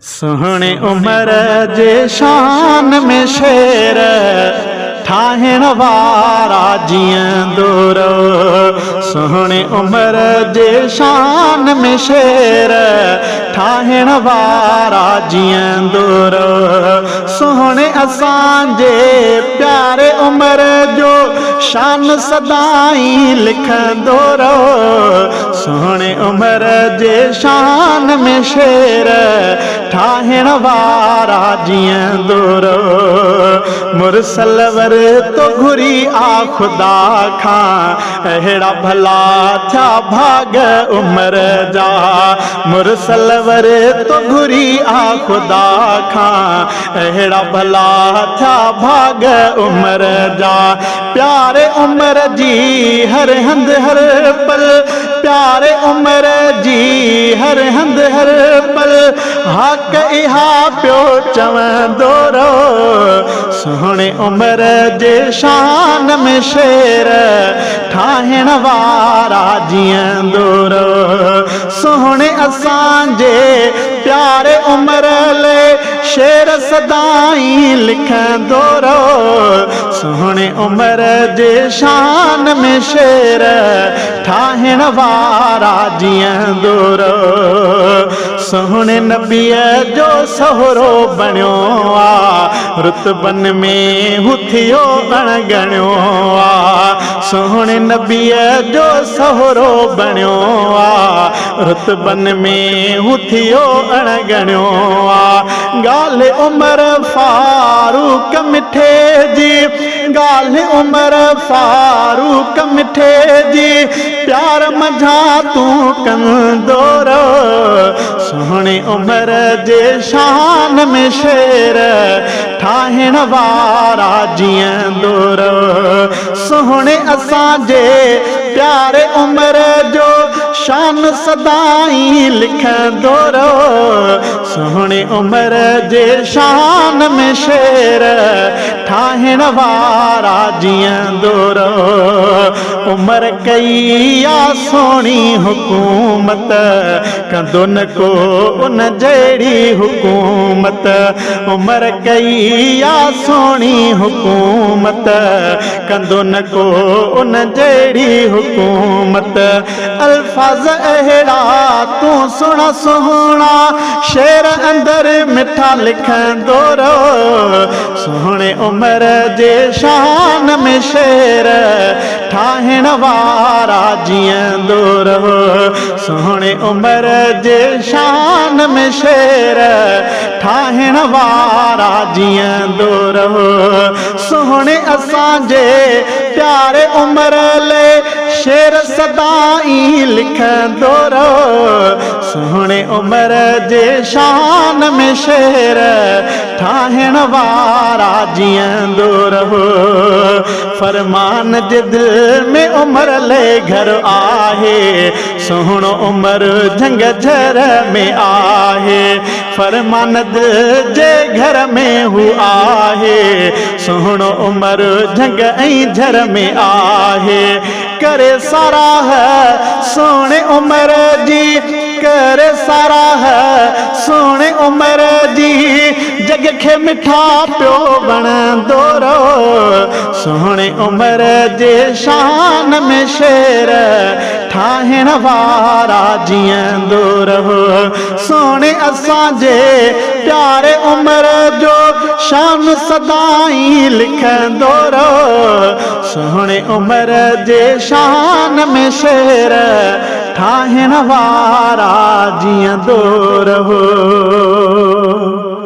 सोहणे उमर जे शान में शेर ठाहिण वारा जीअंदो रहो। सोहणे उमर जे शान में शेर ठाहिण वारा जीअंदो रहो। सोहणे असांजे प्यारे उमर जो शान सदाई लिखंदो रहो। सोहणे उमर जे शान में शेर ठाहिण वारा जीअंदो रहो। मुरसल वर तो घुरी आ खुदा खां अहिड़ा भला थिया भाग उमर जा। मुरसल वर तो घुरी आ खुदा खां अहिड़ा भला थिया भाग उमर जा। प्यारे उमर जी हर हंध हर पल, प्यारे उमर जी हर हंध हर पल हक इहा पियो चवंदो रहो। सोहणे उमर जे शान में शेर ठाहिण वारा जीअंदो रहो। सोहणे असांजे प्यारे उमर ले शेर सदाई लिखंदो रहो। सोहणे उमर जे शान में शेर ठाहिण वारा जीअंदो रहो। सोहणे नबीअ जो सहुरो बणियो आ, रुतबन में हू थियो अणगणियो आ। सोहणे नबीअ जो सहुरो बणियो आ, रुतबन में हू थियो अणगणियो आ। ॻाल्हि उमर फारूक मिठे जी, ॻाल्हि उमर फारूक मिठे जी प्यार मझा तूं कंदो रहो। सोहणे उमर जे शान में शेर ठाहिण वारा जीअंदो रहो। सोहणे असांजे प्यारे उमर जो शान सदाई लिखंदो रहो। सोहणे उमर जे शान में शेर ठाहिण वारा जीअंदो रहो। उमर कई आ सोणी हुकूमत, कंदो न को उन जहिड़ी हुकूमत। उमर कई आ सोणी हुकूमत, कंदो न को उन जहिड़ी हुकूमत। अल्फाज़ अहिड़ा तूं सुहिणा सुहिणा शेर अंदर मिठा लिखंदो रहो। सोहणे उमर जे शान में शेर ठाहिण वारा जीअंदो रहो। सोहणे उमर जे शान में शेर ठाहिण वारा जीअंदो रहो। सोहणे असांजे प्यारे उमर ले शेर सदाई लिखंदो रहो। सोहणे उमर जे शान में शेर ठाहिण वारा जीअंदो रहो। फरमान जे दिल में उमर ले घर आहे, सोहणो उमर झंग झर में आहे। फरमान दिल जे घर में हू आहे, सोहणो उमर झंग ऐं झर में आहे। करे साराह सोहणे उमर जी, करे साराह सोहणे उमर जी, जग खे मिठा पियो वणंदो रहो। सोहणे उमर जे शान में शेर ठाहिण वारा जीअंदो रहो। सोहणे असांजे प्यारे उमर जो शान सदाई लिखंदो रहो। सोहणे उमर जे शान में शेर ठाहिण वारा जीअंदो रहो।